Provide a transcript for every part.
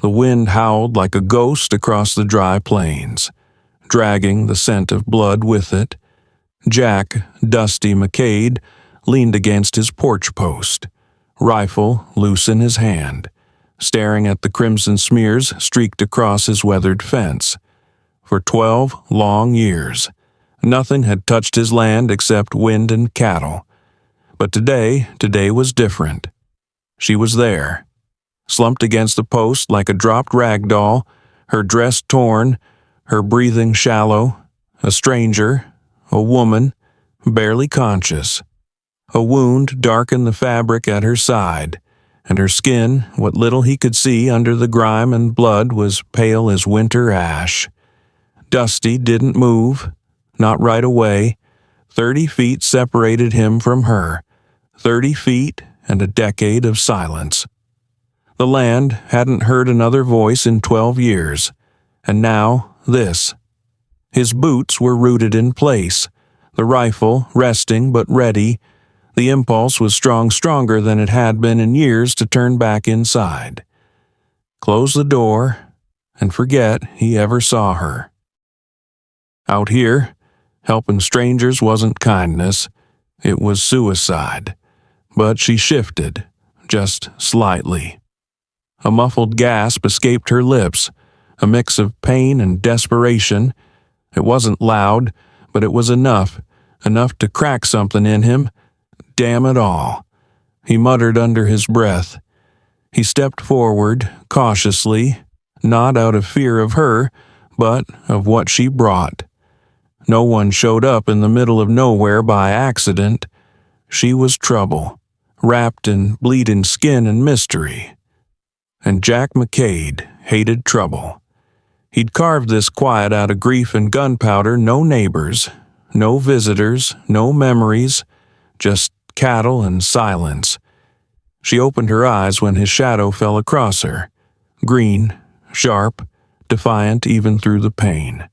The wind howled like a ghost across the dry plains, dragging the scent of blood with it. Jack, Dusty McCade, leaned against his porch post, rifle loose in his hand, staring at the crimson smears streaked across his weathered fence. For 12 long years, nothing had touched his land except wind and cattle. But today was different. She was there, slumped against the post like a dropped rag doll, her dress torn, her breathing shallow, a stranger, a woman, barely conscious. A wound darkened the fabric at her side, and her skin, what little he could see under the grime and blood, was pale as winter ash. Dusty didn't move, not right away. 30 feet separated him from her, 30 feet and a decade of silence. The land hadn't heard another voice in 12 years, and now this. His boots were rooted in place, the rifle resting but ready. The impulse was stronger than it had been in years to turn back inside. Close the door and forget he ever saw her. Out here, helping strangers wasn't kindness, it was suicide. But she shifted, just slightly. A muffled gasp escaped her lips, a mix of pain and desperation. It wasn't loud, but it was enough to crack something in him. Damn it all, he muttered under his breath. He stepped forward, cautiously, not out of fear of her, but of what she brought. No one showed up in the middle of nowhere by accident. She was trouble, wrapped in bleeding skin and mystery. And Jack McCade hated trouble. He'd carved this quiet out of grief and gunpowder. No neighbors, no visitors, no memories, just cattle and silence. She opened her eyes when his shadow fell across her, green, sharp, defiant even through the pain.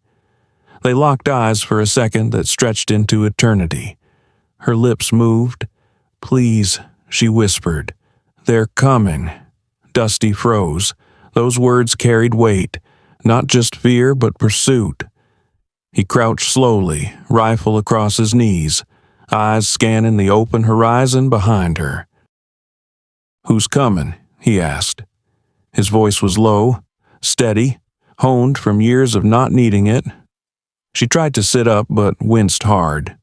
They locked eyes for a second that stretched into eternity. Her lips moved. "Please," she whispered. "They're coming." Dusty froze. Those words carried weight, not just fear but pursuit. He crouched slowly, rifle across his knees, eyes scanning the open horizon behind her. "Who's coming?" he asked. His voice was low, steady, honed from years of not needing it. She tried to sit up but winced hard.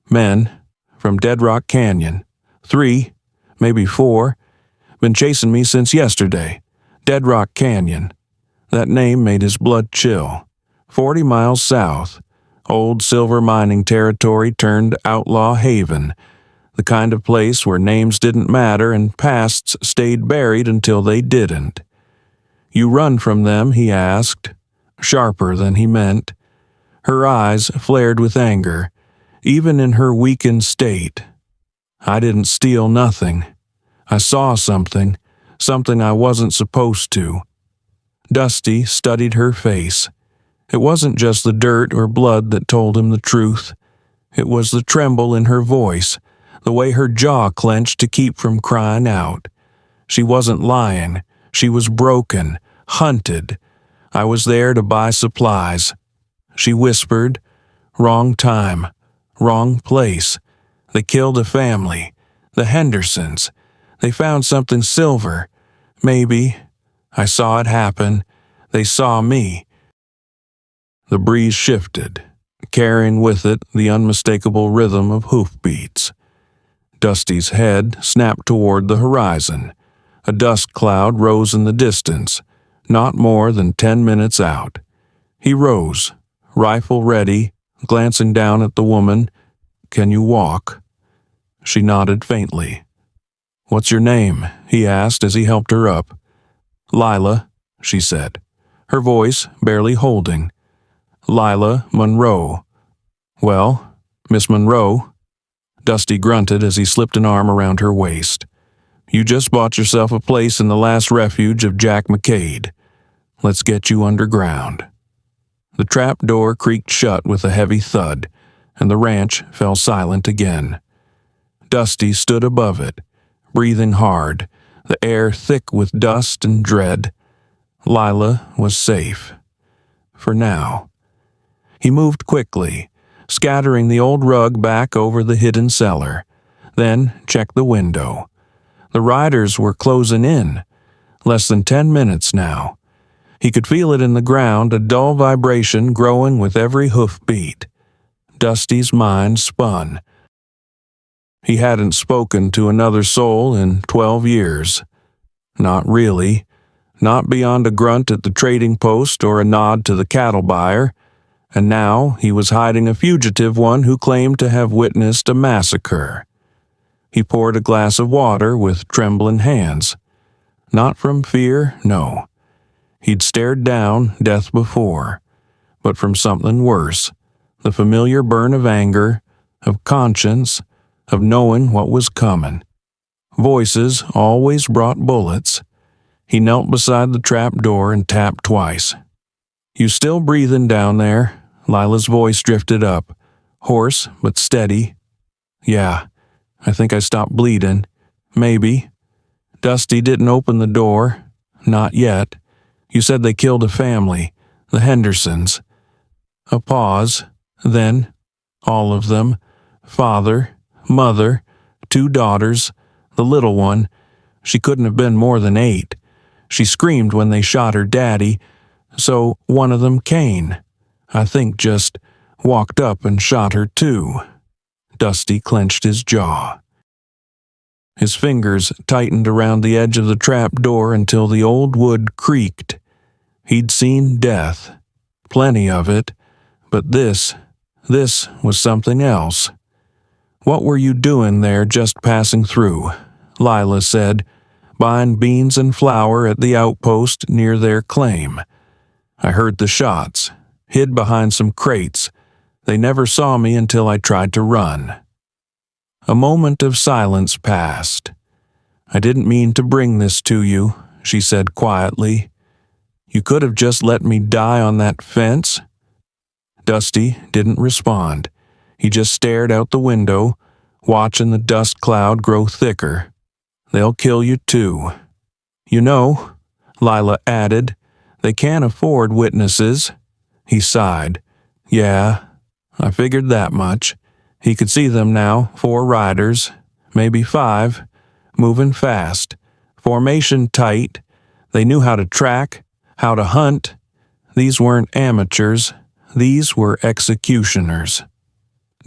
"Men, from Dead Rock Canyon. 3, maybe 4. Been chasing me since yesterday. Dead Rock Canyon." That name made his blood chill. 40 miles south. Old silver mining territory turned outlaw haven. The kind of place where names didn't matter and pasts stayed buried until they didn't. "You run from them?" he asked, sharper than he meant. Her eyes flared with anger, even in her weakened state. "I didn't steal nothing. I saw something I wasn't supposed to." Dusty studied her face. It wasn't just the dirt or blood that told him the truth. It was the tremble in her voice, the way her jaw clenched to keep from crying out. She wasn't lying. She was broken, hunted. "I was there to buy supplies." She whispered, "Wrong time, wrong place. They killed a family, the Hendersons. They found something silver. Maybe. I saw it happen. They saw me." The breeze shifted, carrying with it the unmistakable rhythm of hoofbeats. Dusty's head snapped toward the horizon. A dust cloud rose in the distance, not more than 10 minutes out. He rose, rifle ready, glancing down at the woman. "Can you walk?" She nodded faintly. "What's your name?" he asked as he helped her up. "Lila," she said, her voice barely holding. "Lila Monroe." "Well, Miss Monroe," Dusty grunted as he slipped an arm around her waist. "You just bought yourself a place in the last refuge of Jack McCade. Let's get you underground." The trap door creaked shut with a heavy thud, and the ranch fell silent again. Dusty stood above it, breathing hard, the air thick with dust and dread. Lila was safe. For now. He moved quickly, scattering the old rug back over the hidden cellar, then checked the window. The riders were closing in. Less than 10 minutes now. He could feel it in the ground, a dull vibration growing with every hoof beat. Dusty's mind spun. He hadn't spoken to another soul in 12 years. Not really. Not beyond a grunt at the trading post or a nod to the cattle buyer. And now he was hiding a fugitive one who claimed to have witnessed a massacre. He poured a glass of water with trembling hands. Not from fear, no. He'd stared down death before, but from something worse, the familiar burn of anger, of conscience, of knowing what was coming. Voices always brought bullets. He knelt beside the trap door and tapped twice. "You still breathing down there?" Lila's voice drifted up, hoarse but steady. "Yeah, I think I stopped bleeding. Maybe." Dusty didn't open the door. "Not yet. You said they killed a family, the Hendersons." A pause, then, all of them, father, mother, 2 daughters, the little one. She couldn't have been more than 8. She screamed when they shot her daddy, so one of them, Kane, I think just walked up and shot her too. Dusty clenched his jaw. His fingers tightened around the edge of the trap door until the old wood creaked. He'd seen death, plenty of it, but this was something else. "What were you doing there just passing through?" Lila said, "Buying beans and flour at the outpost near their claim. I heard the shots, hid behind some crates. They never saw me until I tried to run." A moment of silence passed. "I didn't mean to bring this to you," she said quietly. "You could have just let me die on that fence." Dusty didn't respond. He just stared out the window, watching the dust cloud grow thicker. "They'll kill you too. You know," Lila added, "they can't afford witnesses." He sighed. "Yeah, I figured that much." He could see them now, 4 riders, maybe 5, moving fast, formation tight. They knew how to track, how to hunt. These weren't amateurs. These were executioners.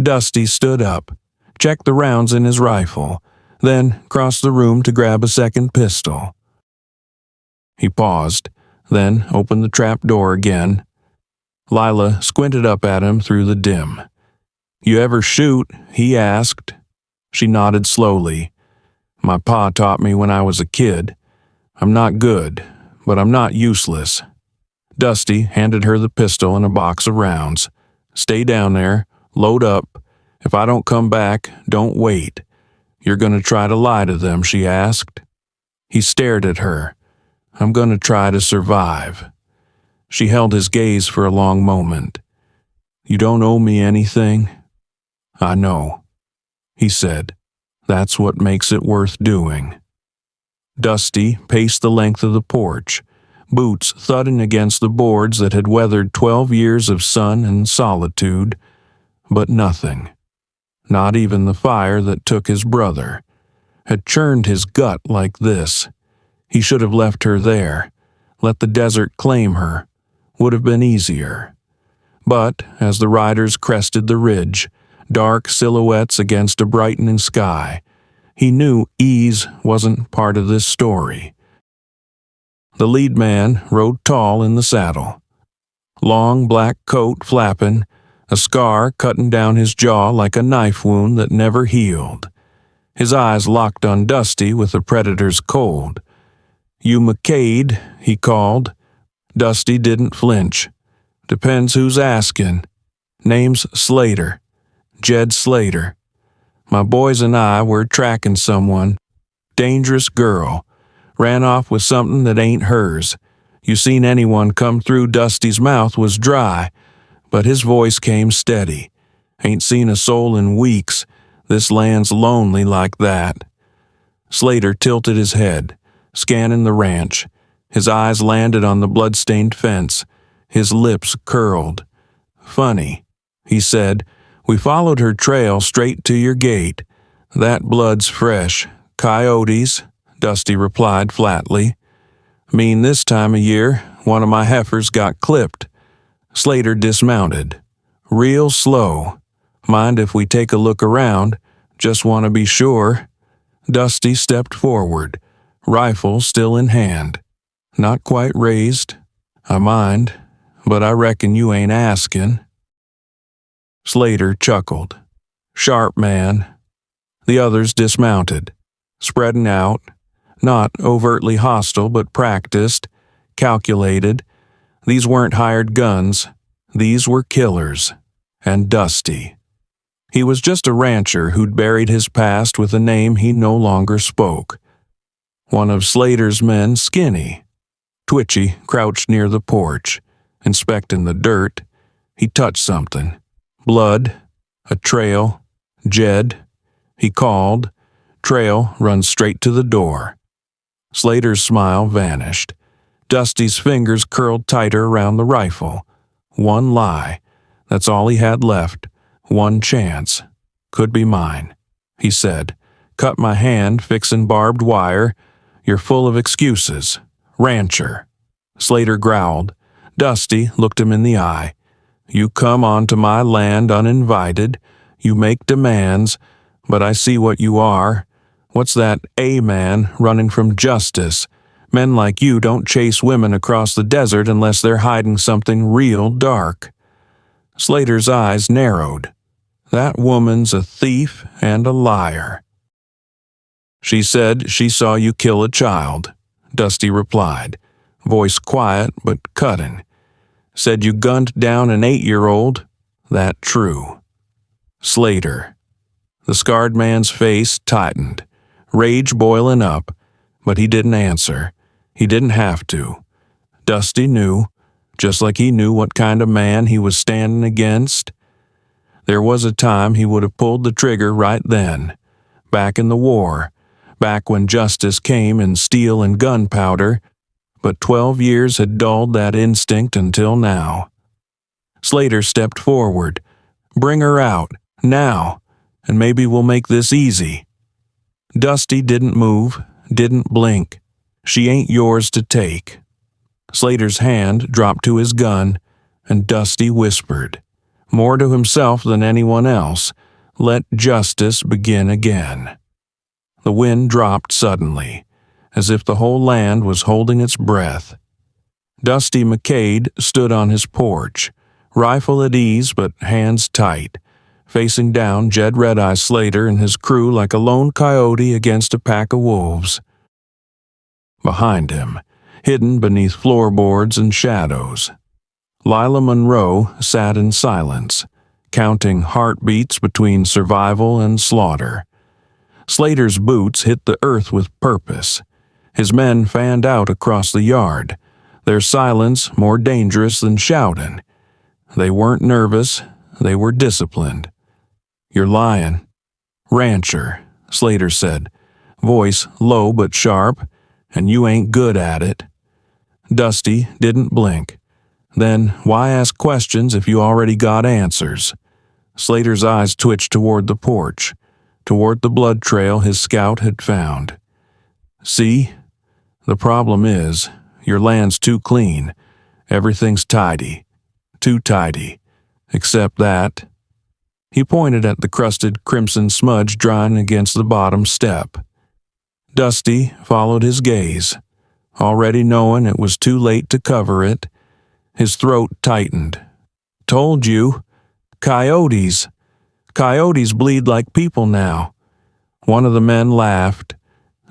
Dusty stood up, checked the rounds in his rifle, then crossed the room to grab a second pistol. He paused, then opened the trap door again. Lila squinted up at him through the dim. "You ever shoot?" he asked. She nodded slowly. "My pa taught me when I was a kid. I'm not good, but I'm not useless." Dusty handed her the pistol and a box of rounds. "Stay down there. Load up. If I don't come back, don't wait." "You're going to try to lie to them?" she asked. He stared at her. "I'm going to try to survive." She held his gaze for a long moment. "You don't owe me anything?" "I know," he said. "That's what makes it worth doing." Dusty paced the length of the porch, boots thudding against the boards that had weathered 12 years of sun and solitude, but nothing. Not even the fire that took his brother. Had churned his gut like this. He should have left her there. Let the desert claim her. Would have been easier. But as the riders crested the ridge, dark silhouettes against a brightening sky, he knew ease wasn't part of this story. The lead man rode tall in the saddle. Long black coat flapping, a scar cutting down his jaw like a knife wound that never healed. His eyes locked on Dusty with the predator's cold. "You McCade," he called. Dusty didn't flinch. "Depends who's asking. Name's Slater. Jed Slater. My boys and I were tracking someone. Dangerous girl. Ran off with something that ain't hers. You seen anyone come through Dusty's mouth was dry, but his voice came steady. Ain't seen a soul in weeks. This land's lonely like that." Slater tilted his head, scanning the ranch. His eyes landed on the blood-stained fence. His lips curled. "Funny," he said. "We followed her trail straight to your gate. That blood's fresh. Coyotes," Dusty replied flatly. "Mean this time of year, one of my heifers got clipped." Slater dismounted. "Real slow. Mind if we take a look around? Just want to be sure." Dusty stepped forward, rifle still in hand. "Not quite raised. I mind, but I reckon you ain't asking." Slater chuckled. "Sharp man." The others dismounted, spreading out, not overtly hostile but practiced, calculated. These weren't hired guns. These were killers. And Dusty. He was just a rancher who'd buried his past with a name he no longer spoke. One of Slater's men, Skinny. Twitchy crouched near the porch, inspecting the dirt. He touched something. Blood. A trail. Jed. He called. Trail runs straight to the door. Slater's smile vanished. Dusty's fingers curled tighter around the rifle. One lie. That's all he had left. One chance. "Could be mine," he said. "Cut my hand fixin' barbed wire. You're full of excuses. Rancher." Slater growled. Dusty looked him in the eye. "You come onto my land uninvited. You make demands, but I see what you are. What's that A-man running from justice? Men like you don't chase women across the desert unless they're hiding something real dark." Slater's eyes narrowed. "That woman's a thief and a liar." "She said she saw you kill a child," Dusty replied, voice quiet but cutting. "Said you gunned down an 8-year-old. That true?" Slater. The scarred man's face tightened, rage boiling up, but he didn't answer. He didn't have to. Dusty knew, just like he knew what kind of man he was standing against. There was a time he would have pulled the trigger right then, back in the war, back when justice came in steel and gunpowder, but 12 years had dulled that instinct until now. Slater stepped forward. "Bring her out, now, and maybe we'll make this easy." Dusty didn't move, didn't blink. "She ain't yours to take." Slater's hand dropped to his gun, and Dusty whispered, more to himself than anyone else, "Let justice begin again." The wind dropped suddenly, as if the whole land was holding its breath. Dusty McCade stood on his porch, rifle at ease but hands tight, facing down Jed Red-Eye Slater and his crew like a lone coyote against a pack of wolves. Behind him, hidden beneath floorboards and shadows, Lila Monroe sat in silence, counting heartbeats between survival and slaughter. Slater's boots hit the earth with purpose. His men fanned out across the yard, their silence more dangerous than shouting. They weren't nervous, they were disciplined. "You're lying." "Rancher," Slater said, voice low but sharp, "and you ain't good at it." Dusty didn't blink. "Then why ask questions if you already got answers?" Slater's eyes twitched toward the porch, toward the blood trail his scout had found. "See? The problem is, your land's too clean. Everything's tidy. Too tidy. Except that." He pointed at the crusted crimson smudge drying against the bottom step. Dusty followed his gaze, already knowing it was too late to cover it. His throat tightened. "Told you. Coyotes. Coyotes bleed like people now." One of the men laughed.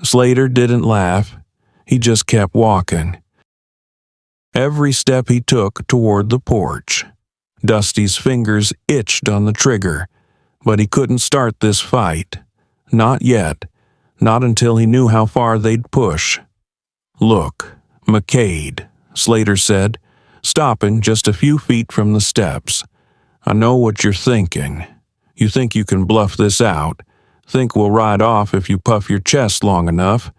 Slater didn't laugh. He just kept walking. Every step he took toward the porch, Dusty's fingers itched on the trigger, but he couldn't start this fight. Not yet. Not until he knew how far they'd push. "Look, McCade," Slater said, stopping just a few feet from the steps. "I know what you're thinking. You think you can bluff this out, think we'll ride off if you puff your chest long enough,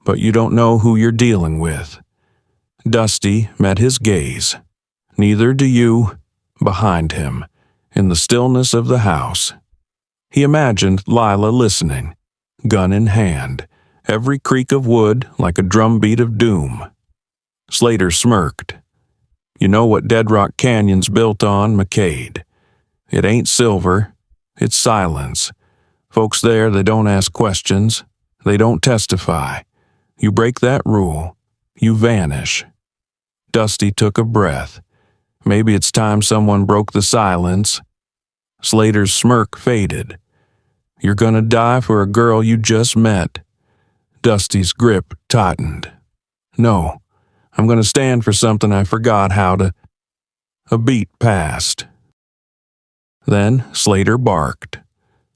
but you don't know who you're dealing with. Dusty met his gaze. Neither do you. Behind him, in the stillness of the house. He imagined Lila listening, gun in hand, every creak of wood like a drumbeat of doom. Slater smirked. You know what Dead Rock Canyon's built on, McCade. It ain't silver, it's silence. Folks there, they don't ask questions, they don't testify. You break that rule, you vanish. Dusty took a breath. Maybe it's time someone broke the silence. Slater's smirk faded. You're gonna die for a girl you just met. Dusty's grip tightened. No, I'm gonna stand for something I forgot how to. A beat passed. Then Slater barked.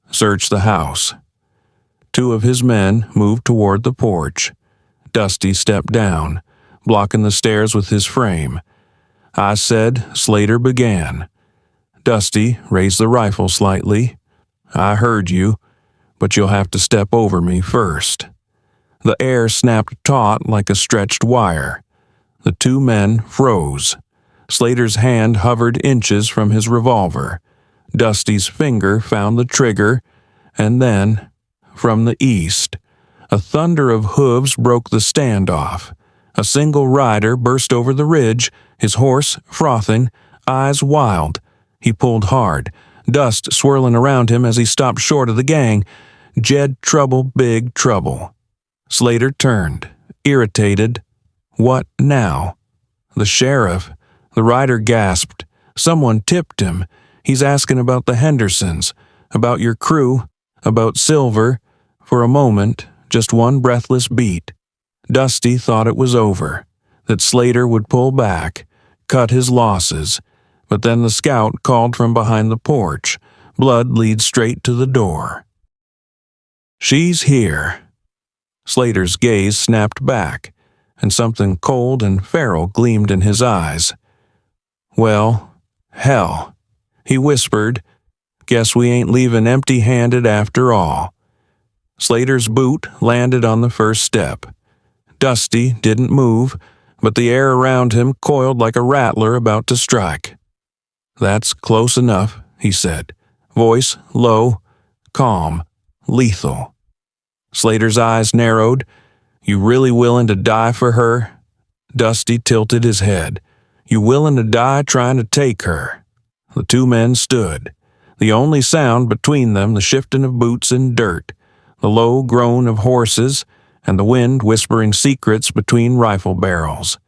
Search the house. Two of his men moved toward the porch. Dusty stepped down, blocking the stairs with his frame. I said, Slater began. Dusty raised the rifle slightly. I heard you, but you'll have to step over me first. The air snapped taut like a stretched wire. The two men froze. Slater's hand hovered inches from his revolver. Dusty's finger found the trigger, and then, from the east, a thunder of hooves broke the standoff. A single rider burst over the ridge, his horse frothing, eyes wild. He pulled hard, dust swirling around him as he stopped short of the gang. Jed Trouble, Big Trouble. Slater turned, irritated. What now? The sheriff. The rider gasped. Someone tipped him. He's asking about the Hendersons, about your crew, about Silver. For a moment, just one breathless beat. Dusty thought it was over, that Slater would pull back, cut his losses, but then the scout called from behind the porch. Blood leads straight to the door. She's here. Slater's gaze snapped back, and something cold and feral gleamed in his eyes. Well, hell, he whispered. Guess we ain't leaving empty-handed after all. Slater's boot landed on the first step. Dusty didn't move, but the air around him coiled like a rattler about to strike. That's close enough, he said, voice low, calm, lethal. Slater's eyes narrowed. You really willing to die for her? Dusty tilted his head. You willing to die trying to take her? The two men stood. The only sound between them the shifting of boots in dirt, the low groan of horses, and the wind whispering secrets between rifle barrels.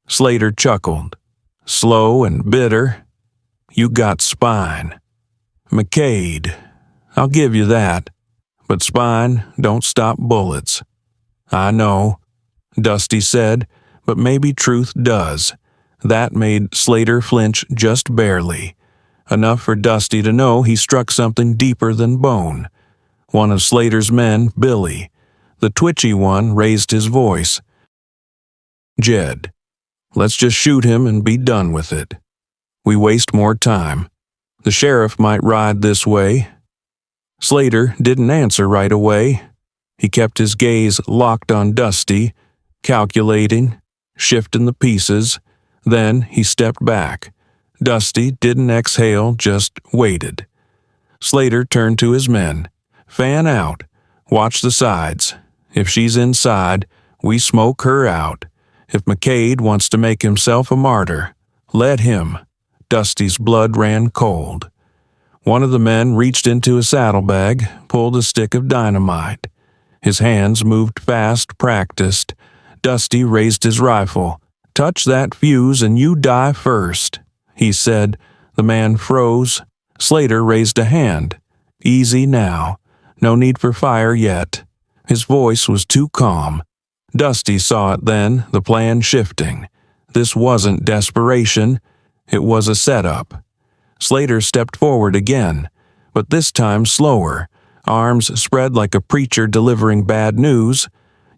Slater chuckled. Slow and bitter. You got spine. McCade, I'll give you that. But spine don't stop bullets. I know, Dusty said, but maybe truth does. That made Slater flinch just barely. Enough for Dusty to know he struck something deeper than bone. One of Slater's men, Billy, the twitchy one, raised his voice. Jed, let's just shoot him and be done with it. We waste more time. The sheriff might ride this way. Slater didn't answer right away. He kept his gaze locked on Dusty, calculating, shifting the pieces. Then he stepped back. Dusty didn't exhale, just waited. Slater turned to his men. Fan out. Watch the sides. If she's inside, we smoke her out. If McCade wants to make himself a martyr, let him. Dusty's blood ran cold. One of the men reached into a saddlebag, pulled a stick of dynamite. His hands moved fast, practiced. Dusty raised his rifle. Touch that fuse and you die first, he said. The man froze. Slater raised a hand. Easy now. No need for fire yet. His voice was too calm. Dusty saw it then, the plan shifting. This wasn't desperation. It was a setup. Slater stepped forward again, but this time slower, arms spread like a preacher delivering bad news.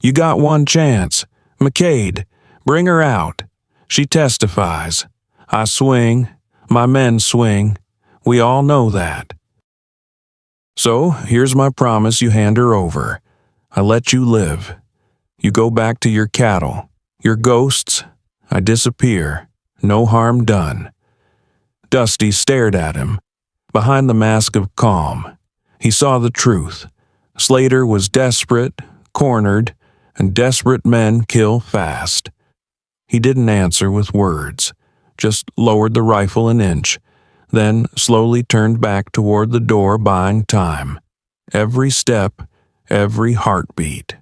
You got one chance. McCade, bring her out. She testifies. I swing. My men swing. We all know that. So, here's my promise you hand her over. I let you live. You go back to your cattle, your ghosts, I disappear. No harm done." Dusty stared at him. Behind the mask of calm, he saw the truth. Slater was desperate, cornered, and desperate men kill fast. He didn't answer with words, just lowered the rifle an inch, then slowly turned back toward the door, buying time. Every step, every heartbeat.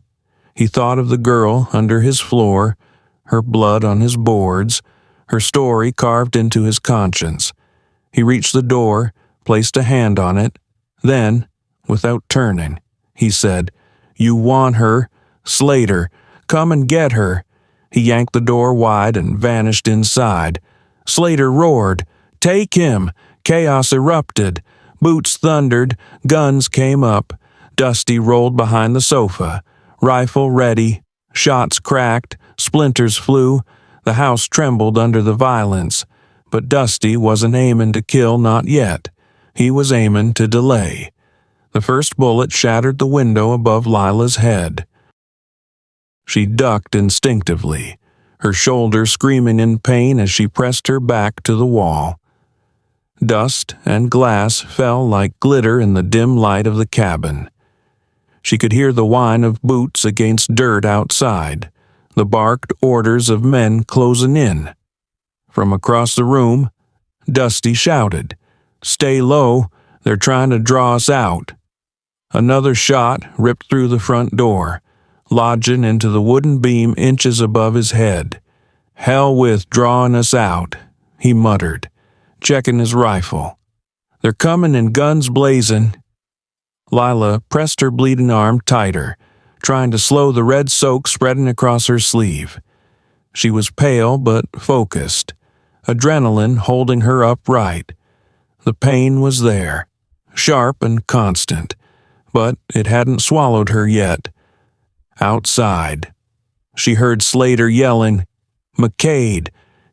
He thought of the girl under his floor, her blood on his boards, her story carved into his conscience. He reached the door, placed a hand on it, then, without turning, he said, "You want her? Slater, come and get her." He yanked the door wide and vanished inside. Slater roared, "Take him!" Chaos erupted. Boots thundered, guns came up. Dusty rolled behind the sofa, rifle ready. Shots cracked, splinters flew. The house trembled under the violence. But Dusty wasn't aiming to kill, not yet. He was aiming to delay. The first bullet shattered the window above Lila's head. She ducked instinctively, her shoulder screaming in pain as she pressed her back to the wall. Dust and glass fell like glitter in the dim light of the cabin. She could hear the whine of boots against dirt outside, the barked orders of men closing in. From across the room, Dusty shouted, "Stay low, they're trying to draw us out." Another shot ripped through the front door, lodging into the wooden beam inches above his head. "Hell with drawing us out," he muttered, checking his rifle. "They're coming in guns blazing." Lila pressed her bleeding arm tighter, trying to slow the red soak spreading across her sleeve. She was pale but focused, adrenaline holding her upright. The pain was there, sharp and constant, but it hadn't swallowed her yet. Outside, she heard Slater yelling, "McCade,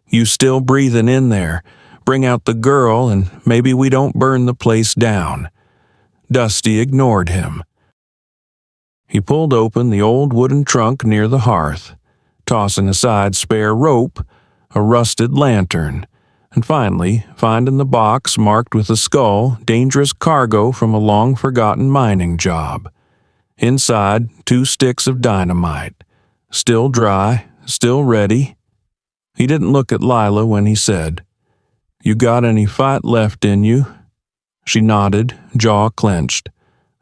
you still breathing in there? Bring out the girl and maybe we don't burn the place down." Dusty ignored him. He pulled open the old wooden trunk near the hearth, tossing aside spare rope, a rusted lantern, and finally, finding the box marked with a skull, dangerous cargo from a long-forgotten mining job. Inside, 2 sticks of dynamite, still dry, still ready. He didn't look at Lila when he said, "You got any fight left in you?" She nodded, jaw clenched.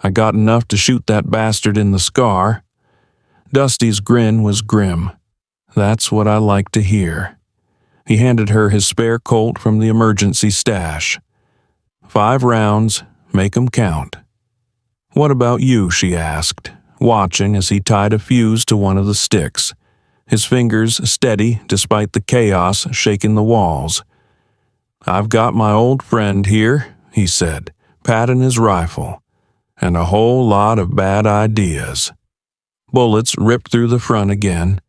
"I got enough to shoot that bastard in the scar." Dusty's grin was grim. "That's what I like to hear." He handed her his spare Colt from the emergency stash. 5 rounds, make 'em count. "What about you?" she asked, watching as he tied a fuse to one of the sticks, his fingers steady despite the chaos shaking the walls. "I've got my old friend here," he said, patting his rifle, "and a whole lot of bad ideas." Bullets ripped through the front again,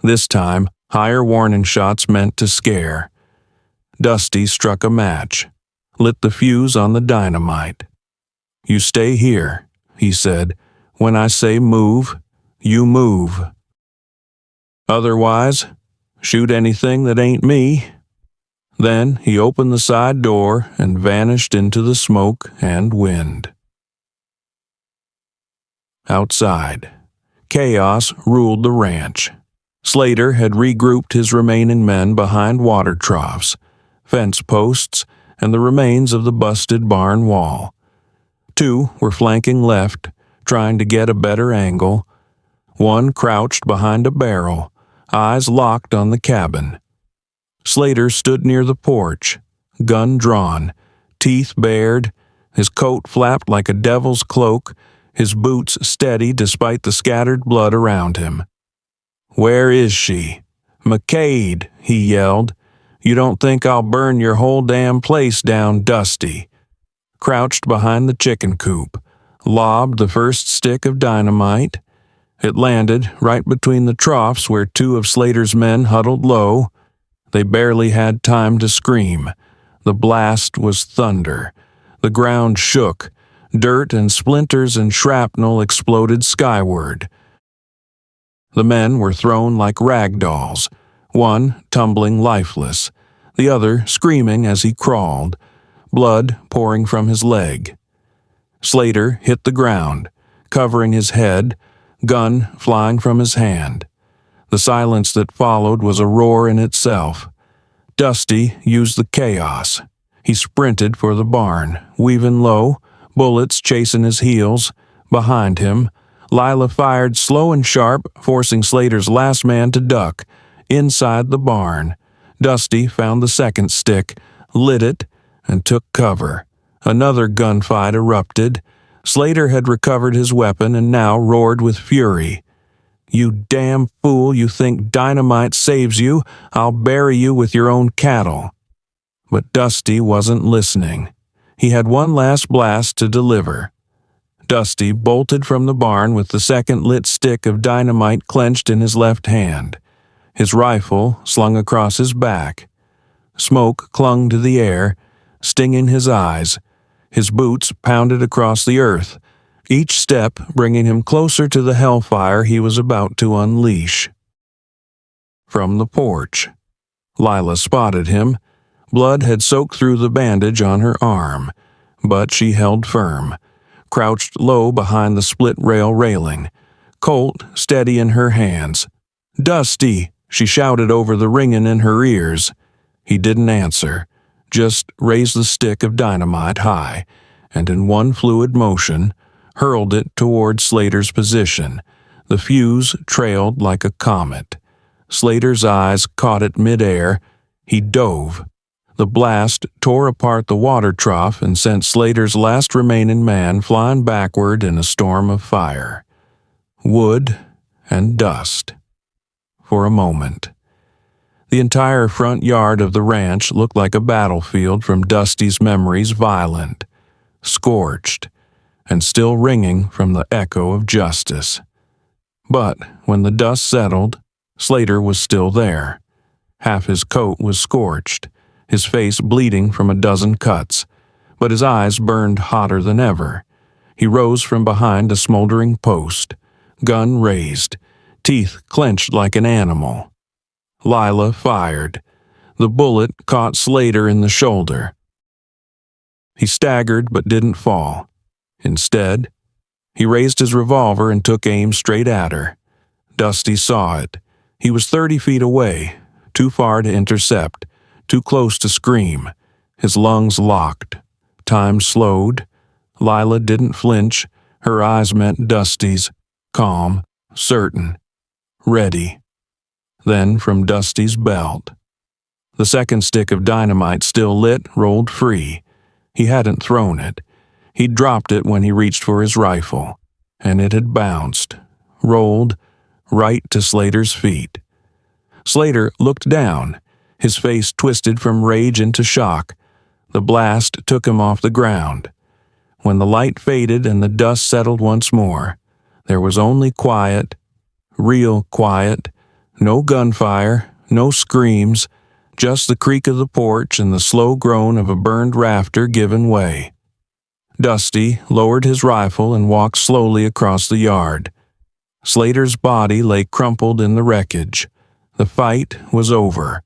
this time higher warning shots meant to scare. Dusty struck a match, lit the fuse on the dynamite. "You stay here," he said. "When I say move, you move. Otherwise, shoot anything that ain't me." Then he opened the side door and vanished into the smoke and wind. Outside, chaos ruled the ranch. Slater had regrouped his remaining men behind water troughs, fence posts, and the remains of the busted barn wall. 2 were flanking left, trying to get a better angle. 1 crouched behind a barrel, eyes locked on the cabin. Slater stood near the porch, gun drawn, teeth bared, his coat flapped like a devil's cloak, his boots steady despite the scattered blood around him. "Where is she?" "McCade," he yelled. "You don't think I'll burn your whole damn place down, Dusty." Crouched behind the chicken coop, lobbed the first stick of dynamite. It landed right between the troughs where 2 of Slater's men huddled low. They barely had time to scream. The blast was thunder. The ground shook. Dirt and splinters and shrapnel exploded skyward. The men were thrown like rag dolls, one tumbling lifeless, the other screaming as he crawled, blood pouring from his leg. Slater hit the ground, covering his head, gun flying from his hand. The silence that followed was a roar in itself. Dusty used the chaos. He sprinted for the barn, weaving low, bullets chasing his heels. Behind him, Lila fired slow and sharp, forcing Slater's last man to duck. Inside the barn, Dusty found the second stick, lit it, and took cover. Another gunfight erupted. Slater had recovered his weapon and now roared with fury. "You damn fool, you think dynamite saves you? I'll bury you with your own cattle." But Dusty wasn't listening. He had one last blast to deliver. Dusty bolted from the barn with the second lit stick of dynamite clenched in his left hand, his rifle slung across his back. Smoke clung to the air, stinging his eyes. His boots pounded across the earth, each step bringing him closer to the hellfire he was about to unleash. From the porch, Lila spotted him. Blood had soaked through the bandage on her arm, but she held firm, crouched low behind the split rail railing, Colt steady in her hands. "Dusty!" she shouted over the ringing in her ears. He didn't answer, just raised the stick of dynamite high, and in one fluid motion, hurled it toward Slater's position. The fuse trailed like a comet. Slater's eyes caught it midair. He dove. The blast tore apart the water trough and sent Slater's last remaining man flying backward in a storm of fire. Wood and dust. For a moment. The entire front yard of the ranch looked like a battlefield from Dusty's memories, violent, scorched, and still ringing from the echo of justice. But when the dust settled, Slater was still there. Half his coat was scorched, his face bleeding from a dozen cuts, but his eyes burned hotter than ever. He rose from behind a smoldering post, gun raised, teeth clenched like an animal. Lila fired. The bullet caught Slater in the shoulder. He staggered but didn't fall. Instead, he raised his revolver and took aim straight at her. Dusty saw it. He was 30 feet away, too far to intercept, too close to scream. His lungs locked. Time slowed. Lila didn't flinch. Her eyes met Dusty's, calm, certain, ready. Then from Dusty's belt, the second stick of dynamite still lit rolled free. He hadn't thrown it. He'd dropped it when he reached for his rifle, and it had bounced, rolled, right to Slater's feet. Slater looked down, his face twisted from rage into shock. The blast took him off the ground. When the light faded and the dust settled once more, there was only quiet, real quiet, no gunfire, no screams, just the creak of the porch and the slow groan of a burned rafter giving way. Dusty lowered his rifle and walked slowly across the yard. Slater's body lay crumpled in the wreckage. The fight was over.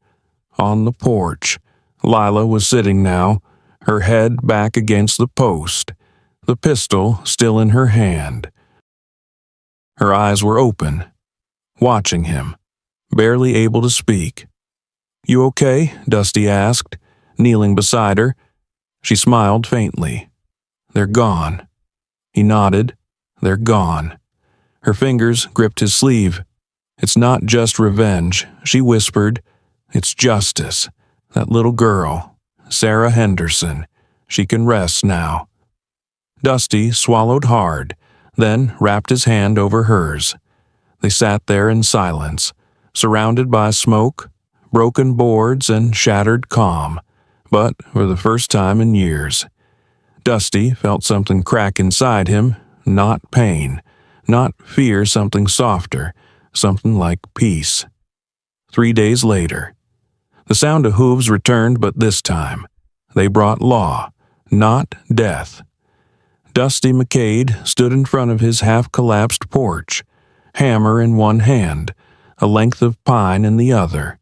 On the porch, Lila was sitting now, her head back against the post, the pistol still in her hand. Her eyes were open, watching him, barely able to speak. "You okay?" Dusty asked, kneeling beside her. She smiled faintly. "They're gone." He nodded. "They're gone." Her fingers gripped his sleeve. "It's not just revenge," she whispered. "It's justice. That little girl, Sarah Henderson. She can rest now." Dusty swallowed hard, then wrapped his hand over hers. They sat there in silence, surrounded by smoke, broken boards, and shattered calm, but for the first time in years. Dusty felt something crack inside him, not pain, not fear, something softer, something like peace. 3 days later, the sound of hooves returned, but this time, they brought law, not death. Dusty McCade stood in front of his half-collapsed porch, hammer in one hand, a length of pine in the other.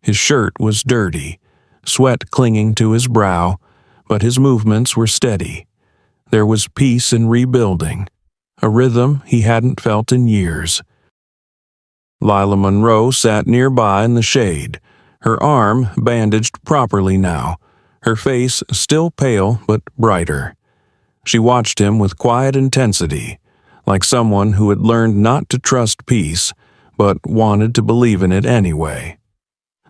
His shirt was dirty, sweat clinging to his brow, but his movements were steady. There was peace in rebuilding, a rhythm he hadn't felt in years. Lila Monroe sat nearby in the shade, her arm bandaged properly now, her face still pale but brighter. She watched him with quiet intensity, like someone who had learned not to trust peace, but wanted to believe in it anyway.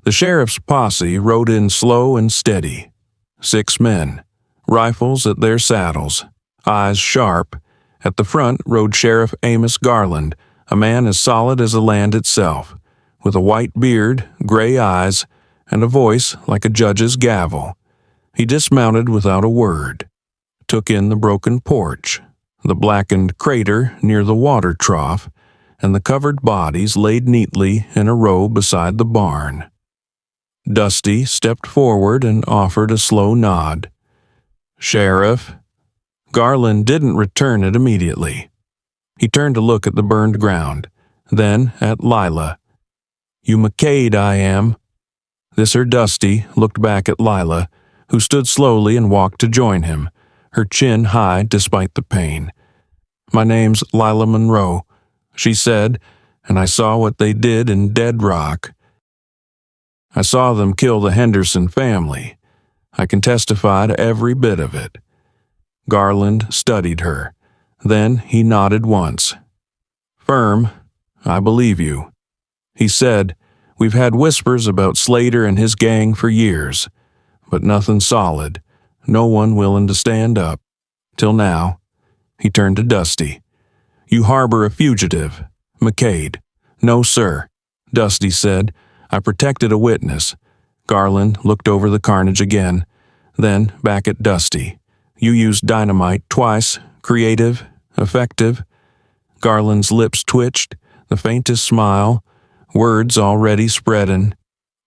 The sheriff's posse rode in slow and steady. 6 men, rifles at their saddles, eyes sharp. At the front rode Sheriff Amos Garland, a man as solid as the land itself, with a white beard, gray eyes, and a voice like a judge's gavel. He dismounted without a word, took in the broken porch, the blackened crater near the water trough, and the covered bodies laid neatly in a row beside the barn. Dusty stepped forward and offered a slow nod. "Sheriff." Garland didn't return it immediately. He turned to look at the burned ground, then at Lila. "You McCade, I am." This her Dusty looked back at Lila, who stood slowly and walked to join him, her chin high despite the pain. "My name's Lila Monroe," she said, "and I saw what they did in Dead Rock. I saw them kill the Henderson family. I can testify to every bit of it." Garland studied her. Then he nodded once. "Firm, I believe you." He said, "We've had whispers about Slater and his gang for years, but nothing solid, no one willing to stand up. Till now." He turned to Dusty. "You harbor a fugitive, McCade." "No, sir," Dusty said. "I protected a witness." Garland looked over the carnage again, then back at Dusty. "You used dynamite twice, creative, effective." Garland's lips twitched, the faintest smile, words already spreading.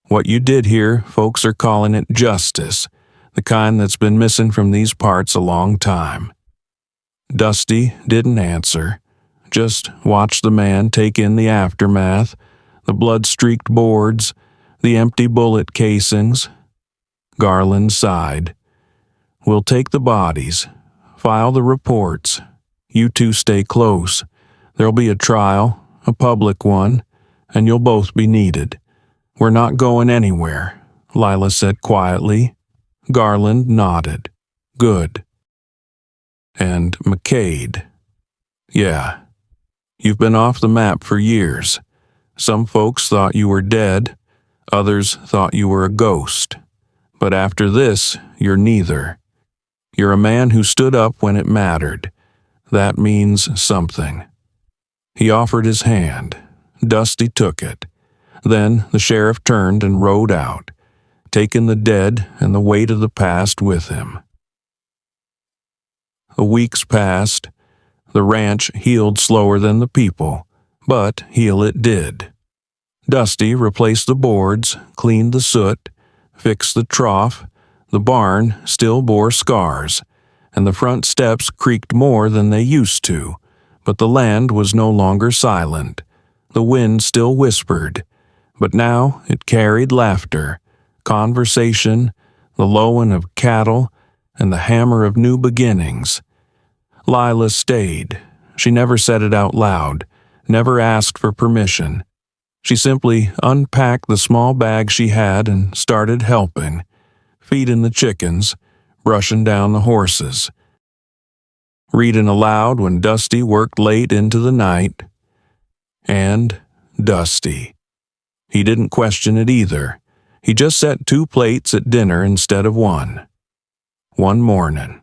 "What you did here, folks are calling it justice, the kind that's been missing from these parts a long time." Dusty didn't answer, just watched the man take in the aftermath, the blood-streaked boards, the empty bullet casings. Garland sighed. "We'll take the bodies, file the reports. You two stay close. There'll be a trial, a public one, and you'll both be needed." "We're not going anywhere," Lila said quietly. Garland nodded. "Good." "And McCade. Yeah. You've been off the map for years. Some folks thought you were dead, others thought you were a ghost. But after this, you're neither. You're a man who stood up when it mattered. That means something." He offered his hand. Dusty took it. Then the sheriff turned and rode out, taking the dead and the weight of the past with him. The weeks passed. The ranch healed slower than the people, but heal it did. Dusty replaced the boards, cleaned the soot, fixed the trough. The barn still bore scars, and the front steps creaked more than they used to, but the land was no longer silent. The wind still whispered, but now it carried laughter, conversation, the lowing of cattle, and the hammer of new beginnings. Lila stayed. She never said it out loud, never asked for permission. She simply unpacked the small bag she had and started helping, feeding the chickens, brushing down the horses, reading aloud when Dusty worked late into the night. And Dusty. He didn't question it either. He just set 2 plates at dinner instead of 1. One morning,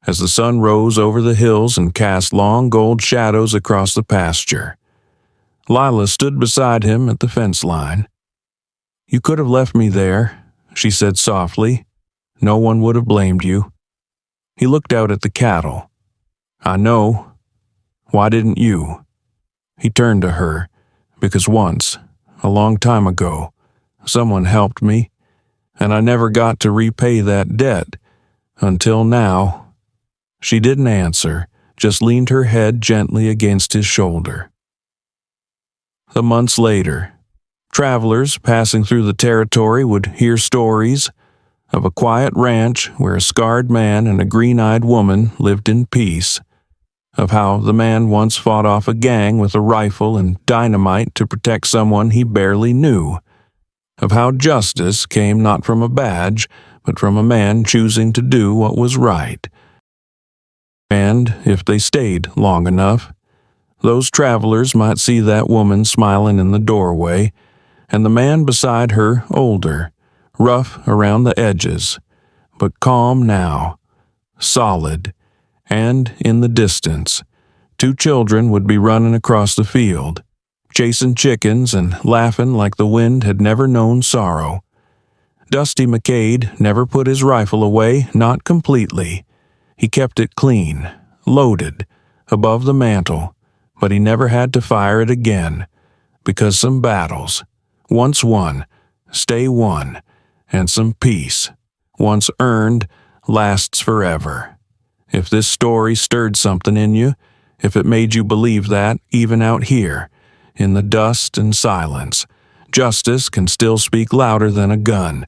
as the sun rose over the hills and cast long gold shadows across the pasture, Lila stood beside him at the fence line. "You could have left me there," she said softly. "No one would have blamed you." He looked out at the cattle. "I know. Why didn't you?" He turned to her, "Because once, a long time ago, someone helped me, and I never got to repay that debt, until now." She didn't answer, just leaned her head gently against his shoulder. The months later, Travelers passing through the territory would hear stories of a quiet ranch where a scarred man and a green-eyed woman lived in peace, of how the man once fought off a gang with a rifle and dynamite to protect someone he barely knew, of how justice came not from a badge, but from a man choosing to do what was right. And if they stayed long enough, those travelers might see that woman smiling in the doorway, and the man beside her older, rough around the edges, but calm now, solid, and in the distance, 2 children would be running across the field, chasing chickens and laughing like the wind had never known sorrow. Dusty McCade never put his rifle away, not completely. He kept it clean, loaded, above the mantel, but he never had to fire it again, because some battles, once won, stay won, and some peace, once earned, lasts forever. If this story stirred something in you, if it made you believe that, even out here, in the dust and silence, justice can still speak louder than a gun,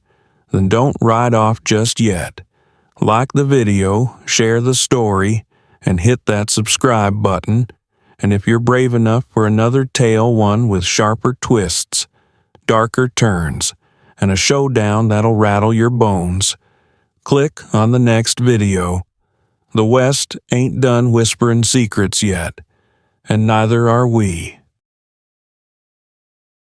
then don't ride off just yet. Like the video, share the story, and hit that subscribe button. And if you're brave enough for another tale, one with sharper twists, darker turns, and a showdown that'll rattle your bones, click on the next video. The West ain't done whispering secrets yet, and neither are we.